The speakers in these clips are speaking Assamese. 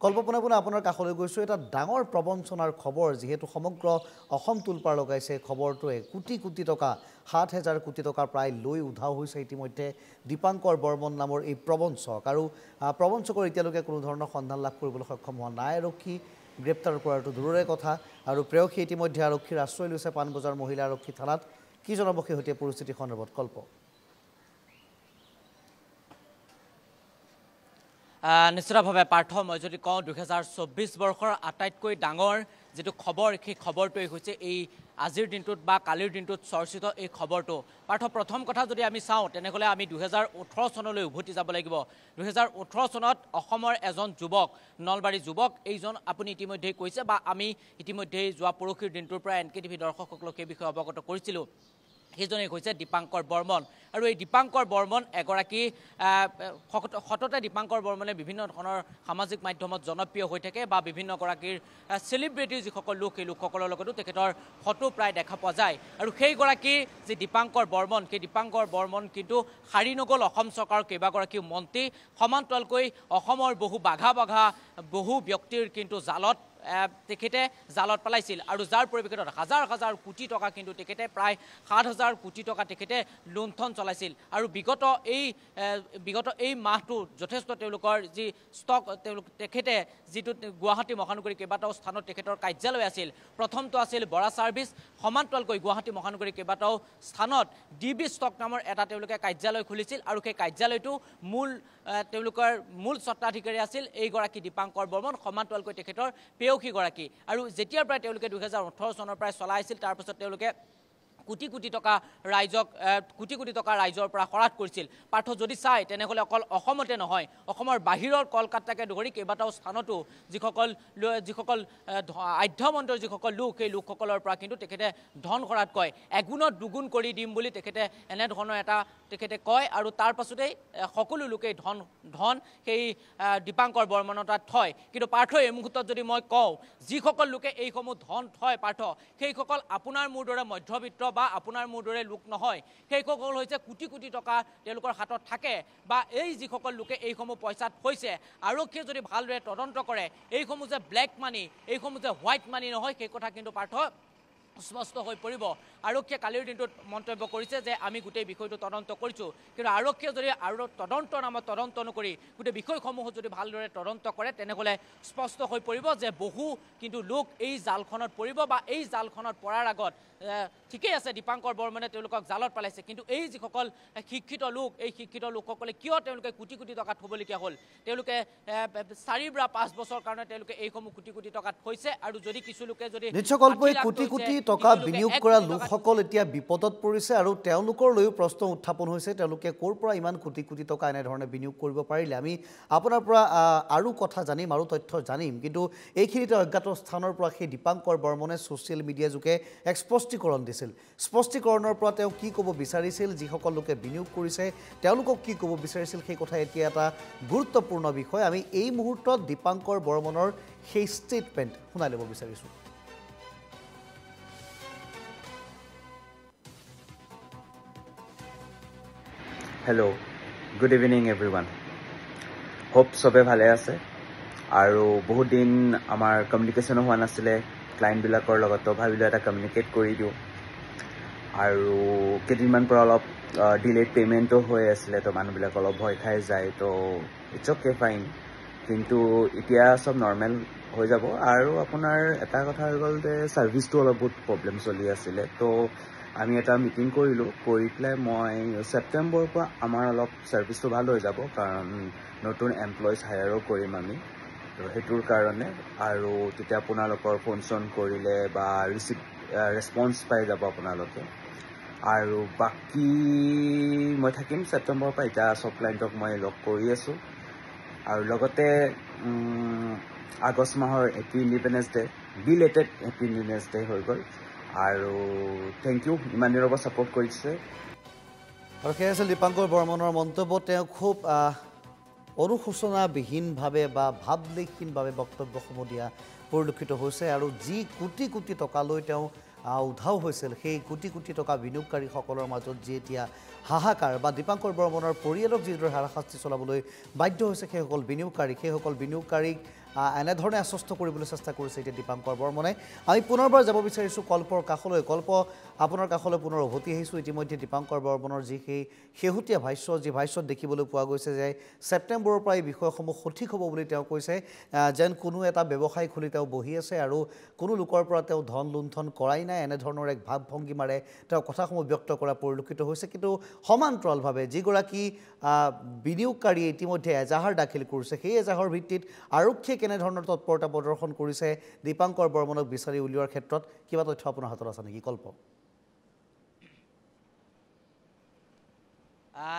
কল্পনা পোনে আপোনাৰ কাষলৈ গৈছোঁ এটা ডাঙৰ প্ৰবঞ্চনাৰ খবৰ যেহেতু সমগ্ৰ অসম তুলপাৰ লগাইছে খবৰটোৱে কোটি কোটি টকা ৭,০০০ কোটি টকা প্ৰায় লৈ উধাও হৈছে ইতিমধ্যে দীপাংকৰ বৰ্মন নামৰ এই প্ৰবঞ্চক আৰু প্ৰবঞ্চকৰ এতিয়ালৈকে কোনো ধৰণৰ সন্ধান লাভ কৰিবলৈ সক্ষম হোৱা নাই আৰক্ষী গ্ৰেপ্তাৰ কৰাটো দূৰৰে কথা আৰু প্ৰেয়সী ইতিমধ্যে আৰক্ষীৰ আশ্ৰয় লৈছে পাণবজাৰ মহিলা আৰক্ষী থানাত কি জনাব শেহতীয়া পৰিস্থিতি সন্দৰ্ভত কল্প নিশ্চিতভাৱে পাৰ্থ মই যদি কওঁ ২০২৪ বৰ্ষৰ আটাইতকৈ ডাঙৰ যেটো খবৰ সেই খবৰটোই হৈছে এই আজিৰ দিনটোত বা কালিৰ দিনটোত চৰ্চিত এই খবৰটো পাৰ্থ প্ৰথম কথা যদি আমি চাওঁ তেনেহ'লে আমি ২০১৮ চনলৈ উভতি যাব লাগিব ২০১৮ চনত অসমৰ এজন যুৱক নলবাৰী যুৱক এইজন আপুনি ইতিমধ্যেই কৈছে বা আমি ইতিমধ্যেই যোৱা পৰহিৰ দিনটোৰ পৰা NKTV দৰ্শকসকলক এই বিষয়ে অৱগত কৰিছিলোঁ সেইজনে কৈছে দীপাংকৰ বৰ্মন আৰু এই দীপাংকৰ বৰ্মন এগৰাকী সততে দীপাংকৰ বৰ্মনে বিভিন্ন ধৰণৰ সামাজিক মাধ্যমত জনপ্ৰিয় হৈ থাকে বা বিভিন্ন গৰাকীৰ সেলিব্ৰিটি যিসকল লোক এই লোকসকলৰ লগতো তেখেতৰ ফটো প্ৰায় দেখা পোৱা যায় আৰু সেইগৰাকী যে দীপাংকৰ বৰ্মন সেই দীপাংকৰ বৰ্মন কিন্তু হাৰি নগ'ল অসম চৰকাৰৰ কেইবাগৰাকী মন্ত্ৰী সমান্তৰালকৈ অসমৰ বহু ব্যক্তিৰ কিন্তু জালত তেখেতে জালত পেলাইছিল আৰু যাৰ পৰিপ্ৰেক্ষিতত হাজাৰ হাজাৰ কোটি টকা কিন্তু তেখেতে প্ৰায় ৭,০০০ কোটি টকা তেখেতে লুণ্ঠন চলাইছিল আৰু বিগত এই মাহটো যথেষ্ট তেওঁলোকৰ যি ষ্টক তেখেতে যিটো গুৱাহাটী মহানগৰী কেইবাটাও স্থানত তেখেতৰ কাৰ্যালয় আছিল প্ৰথমটো আছিল বৰা ছাৰ্ভিচ সমান্তৰালকৈ গুৱাহাটী মহানগৰী কেইবাটাও স্থানত DB ষ্টক নামৰ এটা তেওঁলোকে কাৰ্যালয় খুলিছিল আৰু সেই কাৰ্যালয়টো তেওঁলোকৰ মূল স্বত্বাধিকাৰী আছিল এইগৰাকী দীপাংকৰ বৰ্মন সমান্তৰালকৈ তেখেতৰ পেয়সীগৰাকী আৰু যেতিয়াৰ পৰাই তেওঁলোকে ২০১৮ চনৰ পৰাই চলাইছিল তাৰপিছত তেওঁলোকে কোটি কোটি টকা ৰাইজৰ পৰা খৰচ কৰিছিল পাৰ্থ যদি চাই তেনেহ'লে অকল অসমতে নহয় অসমৰ বাহিৰৰ কলকাতাকে ধৰি কেইবাটাও স্থানতো যিসকল আধ্যমন্ত্ৰৰ যিসকল লোক সেই লোকসকলৰ পৰা কিন্তু তেখেতে ধন খৰচ কয় এগুণত দুগুণ কৰি দিম বুলি তেখেতে এনেধৰণৰ এটা তেখেতে কয় আৰু তাৰ পাছতেই সকলো লোকে ধন সেই দীপাংকৰ বৰ্মনৰ তাত থয় কিন্তু পাৰ্থ এই মুহূৰ্তত যদি মই কওঁ যিসকল লোকে এইসমূহ ধন থয় পাৰ্থ সেইসকল আপোনাৰ মোৰ দৰে মধ্যবিত্ত বা আপোনাৰ মোৰ দৰে লোক নহয় সেইসকল হৈছে কোটি কোটি টকা তেওঁলোকৰ হাতত থাকে বা এই যিসকল লোকে এইসমূহ পইচাত হৈছে আৰক্ষীয়ে যদি ভালদৰে তদন্ত কৰে এইসমূহ যে ব্লেক মানি এইসমূহ যে হোৱাইট মানি নহয় সেই কথা কিন্তু পাৰ্থ স্পষ্ট হৈ পৰিব আৰক্ষীয়ে কালিৰ দিনটোত মন্তব্য কৰিছে যে আমি গোটেই বিষয়টো তদন্ত কৰিছোঁ কিন্তু আৰক্ষীয়ে যদি আৰু তদন্তৰ নামত তদন্ত নকৰি গোটেই বিষয়সমূহ যদি ভালদৰে তদন্ত কৰে তেনেহ'লে স্পষ্ট হৈ পৰিব যে বহু কিন্তু লোক এই জালখনত পৰিব বা এই জালখনত পৰাৰ আগত ঠিকেই আছে দীপাংকৰ বৰ্মনে তেওঁলোকক জালত পেলাইছে কিন্তু এই যিসকল শিক্ষিত লোক এই শিক্ষিত লোকসকলে কিয় তেওঁলোকে কোটি কোটি টকা থ'বলগীয়া হ'ল তেওঁলোকে ৪ বা ৫ বছৰ কাৰণে তেওঁলোকে এইসমূহ কোটি কোটি টকাত থৈছে আৰু যদি কিছু লোকে যদি কোটি কোটি টকা বিনিয়োগ কৰা লোকসকল এতিয়া বিপদত পৰিছে আৰু তেওঁলোকৰ লৈও প্ৰশ্ন উত্থাপন হৈছে তেওঁলোকে ক'ৰ পৰা ইমান কোটি কোটি টকা এনেধৰণে বিনিয়োগ কৰিব পাৰিলে আমি আপোনাৰ পৰা আৰু কথা জানিম আৰু তথ্য জানিম কিন্তু এইখিনিতে অজ্ঞাত স্থানৰ পৰা সেই দীপাংকৰ বৰ্মনে ছ'চিয়েল মিডিয়া যোগে এক স্পষ্টীকৰণ দিছিল স্পষ্টীকৰণৰ পৰা তেওঁ কি ক'ব বিচাৰিছিল যিসকল লোকে বিনিয়োগ কৰিছে তেওঁলোকক কি ক'ব বিচাৰিছিল সেই কথা এতিয়া এটা গুৰুত্বপূৰ্ণ বিষয় আমি এই মুহূৰ্তত দীপাংকৰ বৰ্মনৰ সেই ষ্টেটমেণ্ট শুনাই ল'ব বিচাৰিছোঁ Hello, good evening everyone. Hope sobe bhale ase aru bahut din amar communication howa nasile client bilakor logoto bhabilo eta communicate kori diu aru kedinman por olop delayed payment to hoye asile to manu bilak olop bhoy khai jay to it's okay fine kintu itia sob normal হৈ যাব আৰু আপোনাৰ এটা কথা হৈ গ'ল যে সাৰ্ভিসটো অলপ বহুত প্ৰবলেম চলি আছিল তো আমি এটা মিটিং কৰিলোঁ কৰি পেলাই মই ছেপ্টেম্বৰৰ পৰা আমাৰ অলপ সাৰ্ভিসটো ভাল হৈ যাব কাৰণ নতুন এমপ্লয়িজ হায়াৰো কৰিম আমি তো সেইটোৰ কাৰণে আৰু তেতিয়া আপোনালোকৰ ফোন চোন কৰিলে বা ৰেছপন্স পাই যাব আপোনালোকে আৰু বাকী মই থাকিম ছেপ্টেম্বৰৰ পৰা এতিয়া সব ক্লাইণ্টক মই লগ কৰি আছোঁ আৰু লগতে আগষ্ট মাহৰ happy independence day belated happy independence day হৈ গ'ল আৰু থেংক ইউ ইমান দিনৰ পৰা ছাপোৰ্ট কৰিছে আৰু সেই আছিল দীপাংকৰ বৰ্মনৰ মন্তব্য তেওঁ খুব অনুশোচনাবিহীনভাৱে বা ভাৱলেশহীনভাৱে বক্তব্যসমূহ দিয়া পৰিলক্ষিত হৈছে আৰু যি কোটি কোটি টকালৈ তেওঁ উধাও হৈছিল সেই কোটি কোটি টকা বিনিয়োগকাৰীসকলৰ মাজত যি এতিয়া হাহাকাৰ বা দীপাংকৰ বৰ্মনৰ পৰিয়ালক যিদৰে হাৰাশাস্তি চলাবলৈ বাধ্য হৈছে সেইসকল বিনিয়োগকাৰীক এনেধৰণে আশ্বস্ত কৰিবলৈ চেষ্টা কৰিছে এতিয়া দীপাংকৰ বৰ্মনে আমি পুনৰবাৰ যাব বিচাৰিছোঁ কল্পৰ কাষলৈ কল্প আপোনাৰ কাষলৈ পুনৰ উভতি আহিছোঁ ইতিমধ্যে দীপাংকৰ বৰ্মনৰ যি সেই শেহতীয়া ভাষ্য যি ভাষ্যত দেখিবলৈ পোৱা গৈছে যে ছেপ্টেম্বৰৰ পৰা এই বিষয়সমূহ সঠিক হ'ব বুলি তেওঁ কৈছে যেন কোনো এটা ব্যৱসায় খুলি তেওঁ বহি আছে আৰু কোনো লোকৰ পৰা তেওঁ ধন লুণ্ঠন কৰাই নাই এনেধৰণৰ এক ভাৱ ভংগীমাৰে তেওঁ কথাসমূহ ব্যক্ত কৰা পৰিলক্ষিত হৈছে কিন্তু সমান্তৰালভাৱে যিগৰাকী বিনিয়োগকাৰীয়ে ইতিমধ্যে এজাহাৰ দাখিল কৰিছে সেই এজাহাৰ ভিত্তিত আৰক্ষীয়ে কেনেধৰণৰ তৎপৰতা প্ৰদৰ্শন কৰিছে দীপাংকৰ বৰ্মনক বিচাৰি উলিওৱাৰ ক্ষেত্ৰত কিবা তথ্য আপোনাৰ হাতত আছে নেকি কল্প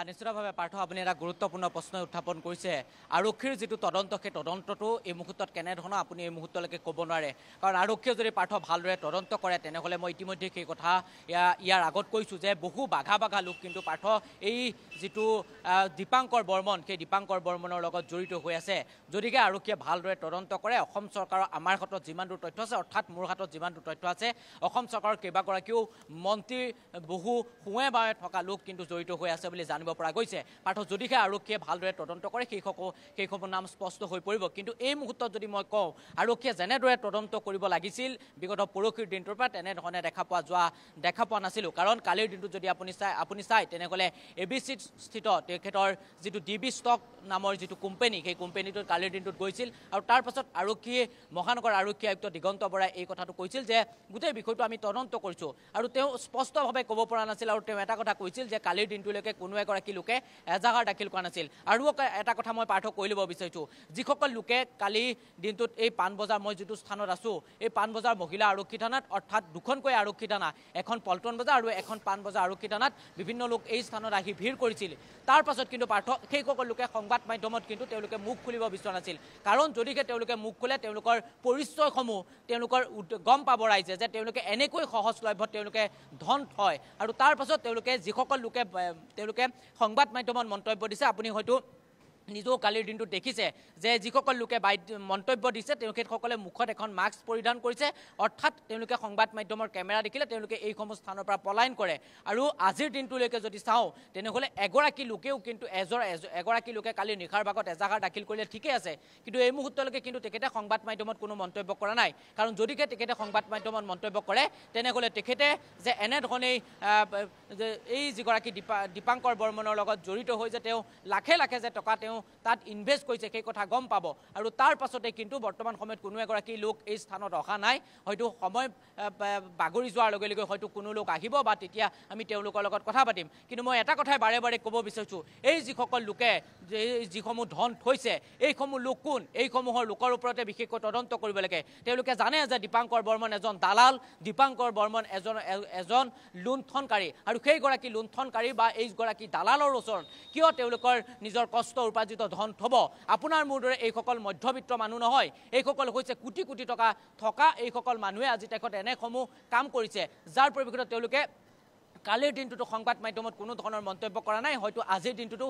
নিশ্চিতভাৱে পাৰ্থ আপুনি এটা গুৰুত্বপূৰ্ণ প্ৰশ্ন উত্থাপন কৰিছে আৰক্ষীৰ যিটো তদন্ত সেই তদন্তটো এই মুহূৰ্তত কেনেধৰণৰ আপুনি এই মুহূৰ্তলৈকে ক'ব নোৱাৰে কাৰণ আৰক্ষীয়ে যদি পাৰ্থ ভালদৰে তদন্ত কৰে তেনেহ'লে মই ইতিমধ্যে সেই কথা ইয়াৰ আগত কৈছোঁ যে বহু বাঘা বাঘা লোক কিন্তু পাৰ্থ এই যিটো দীপাংকৰ বৰ্মন সেই দীপাংকৰ বৰ্মনৰ লগত জড়িত হৈ আছে যদিহে আৰক্ষীয়ে ভালদৰে তদন্ত কৰে অসম চৰকাৰৰ আমাৰ হাতত যিমান দূৰ তথ্য আছে অৰ্থাৎ মোৰ হাতত যিমান দূৰ তথ্য আছে অসম চৰকাৰৰ কেইবাগৰাকীও মন্ত্ৰী বহু সোঁৱে বাৱে থকা লোক কিন্তু জড়িত হৈ আছে বুলি জানিব পৰা গৈছে পাৰ্থ যদিহে আৰক্ষীয়ে ভালদৰে তদন্ত কৰে সেইসমূহ নাম স্পষ্ট হৈ পৰিব কিন্তু এই মুহূৰ্তত যদি মই কওঁ আৰক্ষীয়ে যেনেদৰে তদন্ত কৰিব লাগিছিল বিগত পৰহিৰ দিনটোৰ পৰা তেনেধৰণে দেখা পোৱা নাছিলোঁ কাৰণ কালিৰ দিনটোত যদি আপুনি চাই তেনেহ'লে ABCত স্থিত তেখেতৰ যিটো DB ষ্টক নামৰ যিটো কোম্পানী সেই কোম্পানীটোত কালিৰ দিনটোত গৈছিল আৰু তাৰ পাছত মহানগৰ আৰক্ষী আয়ুক্ত দিগন্ত বৰাই এই কথাটো কৈছিল যে গোটেই বিষয়টো আমি তদন্ত কৰিছোঁ আৰু তেওঁ স্পষ্টভাৱে ক'ব পৰা নাছিল আৰু তেওঁ এটা কথা কৈছিল যে কালিৰ দিনটোলৈকে কোনো এগৰাকী লোকে এজাহাৰ দাখিল কৰা নাছিল আৰু এটা কথা মই পাৰ্থ কৈ ল'ব বিচাৰিছোঁ যিসকল লোকে কালি দিনটোত এই পাণবজাৰ মই যিটো স্থানত আছোঁ এই পাণবজাৰ মহিলা আৰক্ষী থানাত অৰ্থাৎ দুখনকৈ আৰক্ষী থানা এখন পল্টন বজাৰ আৰু এখন পাণবজাৰ আৰক্ষী থানাত বিভিন্ন লোক এই স্থানত আহি ভিৰ কৰিছিল তাৰ পাছত কিন্তু পাৰ্থ সেইসকল লোকে সংবাদ মাধ্যমত কিন্তু তেওঁলোকে মুখ খুলিব বিচৰা নাছিল কাৰণ যদিহে তেওঁলোকে মুখ খোলে তেওঁলোকৰ পৰিচয়সমূহ তেওঁলোকৰ গম পাব ৰাইজে যে তেওঁলোকে এনেকৈ সহজলভ্য তেওঁলোকে ধন থয় আৰু তাৰ পাছত যিসকল লোকে সংবাদ মাধ্যমত মন্তব্য দিছে আপুনি হয়তো নিজেও কালিৰ দিনটোত দেখিছে যে যিসকল লোকে মন্তব্য দিছে তেখেতসকলে মুখত এখন মাস্ক পৰিধান কৰিছে অৰ্থাৎ তেওঁলোকে সংবাদ মাধ্যমৰ কেমেৰা দেখিলে তেওঁলোকে এইসমূহ স্থানৰ পৰা পলায়ন কৰে আৰু আজিৰ দিনটোলৈকে যদি চাওঁ তেনেহ'লে এগৰাকী লোকেও কিন্তু এগৰাকী লোকে কালি নিশাৰ ভাগত এজাহাৰ দাখিল কৰিলে ঠিকেই আছে কিন্তু এই মুহূৰ্তলৈকে কিন্তু তেখেতে সংবাদ মাধ্যমত কোনো মন্তব্য কৰা নাই কাৰণ যদিহে তেখেতে সংবাদ মাধ্যমত মন্তব্য কৰে তেনেহ'লে তেখেতে যে এনেধৰণেই এই যিগৰাকী দীপাংকৰ বৰ্মনৰ লগত জড়িত হৈ যে তেওঁ লাখে লাখে যে টকা তেওঁ তাত ইনভেষ্ট কৰিছে সেই কথা গম পাব আৰু তাৰ পাছতে কিন্তু বৰ্তমান সময়ত কোনো এগৰাকী লোক এই স্থানত অহা নাই হয়তো সময় বাগৰি যোৱাৰ লগে লগে হয়তো কোনো লোক আহিব বা তেতিয়া আমি তেওঁলোকৰ লগত কথা পাতিম কিন্তু মই এটা কথাই বাৰে বাৰে ক'ব বিচাৰিছোঁ এই যিসকল লোকে যিসমূহ ধন থৈছে এইসমূহ লোক কোন এইসমূহৰ লোকৰ ওপৰতে বিশেষকৈ তদন্ত কৰিব লাগে তেওঁলোকে জানে যে দীপাংকৰ বৰ্মন এজন দালাল দীপাংকৰ বৰ্মন এজন লুণ্ঠনকাৰী আৰু সেইগৰাকী লুণ্ঠনকাৰী বা এইগৰাকী দালালৰ ওচৰত কিয় তেওঁলোকৰ নিজৰ কষ্ট উপাৰ্জিত ধন থব আপোনাৰ মোৰ দৰে এইসকল মধ্যবিত্ত মানুহ নহয় এইসকল হৈছে কোটি কোটি টকা থকা এইসকল মানুহে আজি তেখেত এনেসমূহ কাম কৰিছে যাৰ পৰিপ্ৰেক্ষিতত তেওঁলোকে কালিৰ দিনটোতো সংবাদ মাধ্যমত কোনো ধৰণৰ মন্তব্য কৰা নাই হয়তো আজিৰ দিনটোতো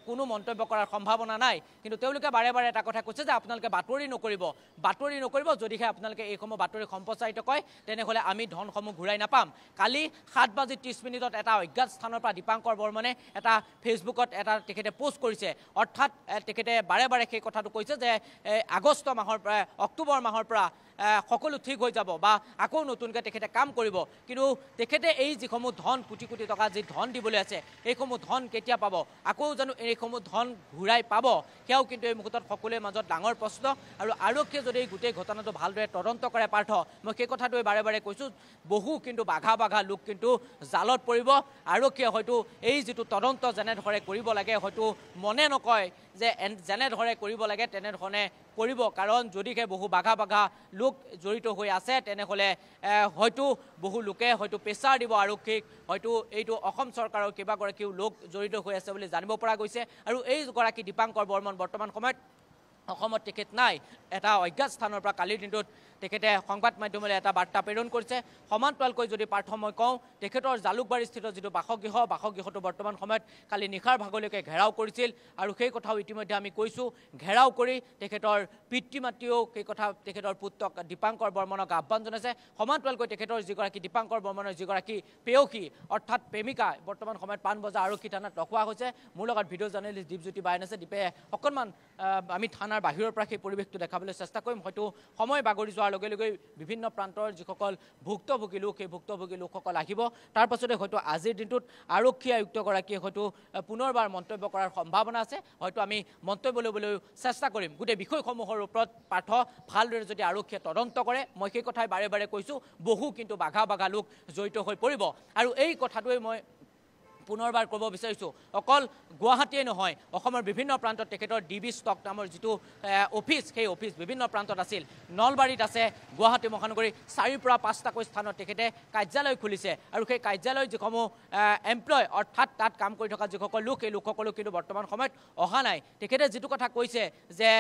কোনো মন্তব্য কৰাৰ সম্ভাৱনা নাই কিন্তু তেওঁলোকে বাৰে বাৰে এটা কথা কৈছে যে আপোনালোকে বাতৰি নকৰিব যদিহে আপোনালোকে এইসমূহ বাতৰি সম্প্ৰচাৰিত কৰে তেনেহ'লে আমি ধনসমূহ ঘূৰাই নাপাম কালি 7:30 এটা অজ্ঞাত স্থানৰ পৰা দীপাংকৰ বৰ্মনে এটা ফেচবুকত এটা তেখেতে পোষ্ট কৰিছে অৰ্থাৎ তেখেতে বাৰে বাৰে সেই কথাটো কৈছে যে আগষ্ট মাহৰ পৰা অক্টোবৰ মাহৰ পৰা সকলো ঠিক হৈ যাব বা আকৌ নতুনকৈ তেখেতে কাম কৰিব কিন্তু তেখেতে এই যিসমূহ ধন কোটি কোটি টকা যি ধন দিবলৈ আছে এইসমূহ ধন কেতিয়া পাব আকৌ জানো এইসমূহ ধন ঘূৰাই পাব সেয়াও কিন্তু এই মুহূৰ্তত সকলোৰে মাজত ডাঙৰ প্ৰশ্ন আৰু আৰক্ষীয়ে যদি এই গোটেই ঘটনাটো ভালদৰে তদন্ত কৰে পাৰ্থ মই সেই কথাটোৱে বাৰে বাৰে কৈছোঁ বহু কিন্তু বাঘা বাঘা লোক কিন্তু জালত পৰিব আৰক্ষীয়ে হয়তো এই যিটো তদন্ত যেনেধৰণে কৰিব লাগে হয়তো মনে নকয় যে যেনেধৰণে কৰিব লাগে তেনেধৰণে কৰিব কাৰণ যদিহে বহু বাঘা বাঘা লোক জড়িত হৈ আছে তেনেহ'লে হয়তো বহু লোকে হয়তো প্ৰেছাৰ দিব আৰক্ষীক হয়তো এইটো অসম চৰকাৰৰ কেইবাগৰাকীও লোক জড়িত হৈ আছে বুলি জানিব পৰা গৈছে আৰু এইগৰাকী দীপাংকৰ বৰ্মন বৰ্তমান সময়ত অসমত তেখেত নাই এটা অজ্ঞাত স্থানৰ পৰা কালিৰ দিনটোত তেখেতে সংবাদ মাধ্যমলৈ এটা বাৰ্তা প্ৰেৰণ কৰিছে সমান্তৰালকৈ যদি পাৰ্থ মই কওঁ তেখেতৰ জালুকবাৰীস্থিত যিটো বাসগৃহটো বৰ্তমান সময়ত কালি নিশাৰ ভাগলৈকে ঘেৰাও কৰিছিল আৰু সেই কথাও ইতিমধ্যে আমি কৈছোঁ ঘেৰাও কৰি তেখেতৰ পিতৃ মাতৃয়েও সেই কথা তেখেতৰ পুত্ৰক দীপাংকৰ বৰ্মনক আহ্বান জনাইছে সমান্তৰালকৈ তেখেতৰ যিগৰাকী দীপাংকৰ বৰ্মনৰ যিগৰাকী পেয়সী অৰ্থাৎ প্ৰেমিকা বৰ্তমান সময়ত পাণবজাৰ আৰক্ষী থানাত ৰখোৱা হৈছে মোৰ লগত ভিডিঅ' জাৰ্নেলিষ্ট দীপজ্যোতি বাইন আছে দীপে অকণমান আমি থানাৰ আপোনাৰ বাহিৰৰ পৰা সেই পৰিৱেশটো দেখাবলৈ চেষ্টা কৰিম হয়তো সময় বাগৰি যোৱাৰ লগে লগে বিভিন্ন প্ৰান্তৰ যিসকল ভুক্তভোগী লোক সেই ভুক্তভোগী লোকসকল আহিব তাৰ পাছতে হয়তো আজিৰ দিনটোত আৰক্ষী আয়ুক্তগৰাকীয়ে হয়তো পুনৰবাৰ মন্তব্য কৰাৰ সম্ভাৱনা আছে হয়তো আমি মন্তব্য ল'বলৈ চেষ্টা কৰিম গোটেই বিষয়সমূহৰ ওপৰত পাঠ ভালদৰে যদি আৰক্ষীয়ে তদন্ত কৰে মই সেই কথাই বাৰে বাৰে কৈছোঁ বহু কিন্তু বাঘা বাঘা লোক জড়িত হৈ পৰিব আৰু এই কথাটোৱে মই পুনৰবাৰ ক'ব বিচাৰিছোঁ অকল গুৱাহাটীয়ে নহয় অসমৰ বিভিন্ন প্ৰান্তত তেখেতৰ DB ষ্টক নামৰ যিটো অফিচ সেই অফিচ বিভিন্ন প্ৰান্তত আছিল নলবাৰীত আছে গুৱাহাটী মহানগৰী 4 পৰা 5টাকৈ স্থানত তেখেতে কাৰ্যালয় খুলিছে আৰু সেই কাৰ্যালয় যিসমূহ এমপ্লয় অৰ্থাৎ তাত কাম কৰি থকা যিসকল লোক এই লোকসকলো কিন্তু বৰ্তমান সময়ত অহা নাই তেখেতে যিটো কথা কৈছে যে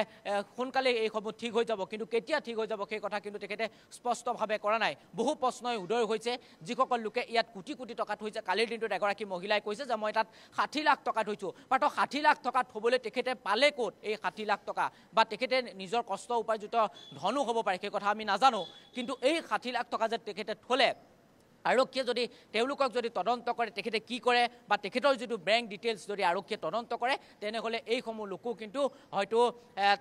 সোনকালে এইসমূহ ঠিক হৈ যাব কিন্তু কেতিয়া ঠিক হৈ যাব সেই কথা কিন্তু তেখেতে স্পষ্টভাৱে কৰা নাই বহু প্ৰশ্নই উদয় হৈছে যিসকল লোকে ইয়াত কোটি কোটি টকা থৈছে কালিৰ দিনটোত এগৰাকী মহিলাই কৈছে যে মই তাত 60 লাখ টকা থৈছোঁ বাট 60 লাখ টকা থবলৈ তেখেতে পালে ক'ত এই 60 লাখ টকা বা তেখেতে নিজৰ কষ্ট উপাৰ্জিত ধনো হ'ব পাৰে সেই কথা আমি নাজানো কিন্তু এই 60 লাখ টকা যে তেখেতে থলে আৰক্ষীয়ে যদি তেওঁলোকক যদি তদন্ত কৰে তেখেতে কি কৰে বা তেখেতৰ যিটো বেংক ডিটেইলছ যদি আৰক্ষীয়ে তদন্ত কৰে তেনেহ'লে এইসমূহ লোকো কিন্তু হয়তো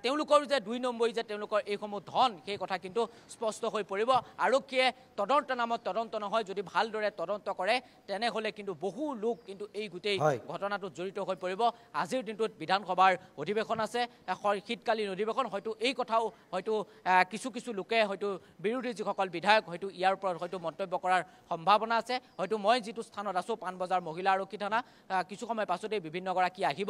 তেওঁলোকৰ যে 2 নম্বৰী যে তেওঁলোকৰ এইসমূহ ধন সেই কথা কিন্তু স্পষ্ট হৈ পৰিব আৰক্ষীয়ে তদন্ত নামত তদন্ত নহয় যদি ভালদৰে তদন্ত কৰে তেনেহ'লে কিন্তু বহু লোক কিন্তু এই গোটেই ঘটনাটোত জড়িত হৈ পৰিব আজিৰ দিনটোত বিধানসভাৰ অধিৱেশন আছে শীতকালীন অধিৱেশন হয়তো এই কথাও হয়তো কিছু কিছু লোকে হয়তো বিৰোধী যিসকল বিধায়ক হয়তো ইয়াৰ ওপৰত হয়তো মন্তব্য কৰাৰ সম্ভাৱনা আছে হয়তো মই যিটো স্থানত আছো পানবজাৰ মহিলা আৰক্ষী থানা কিছু সময় পাছতে বিভিন্নগৰাকী আহিব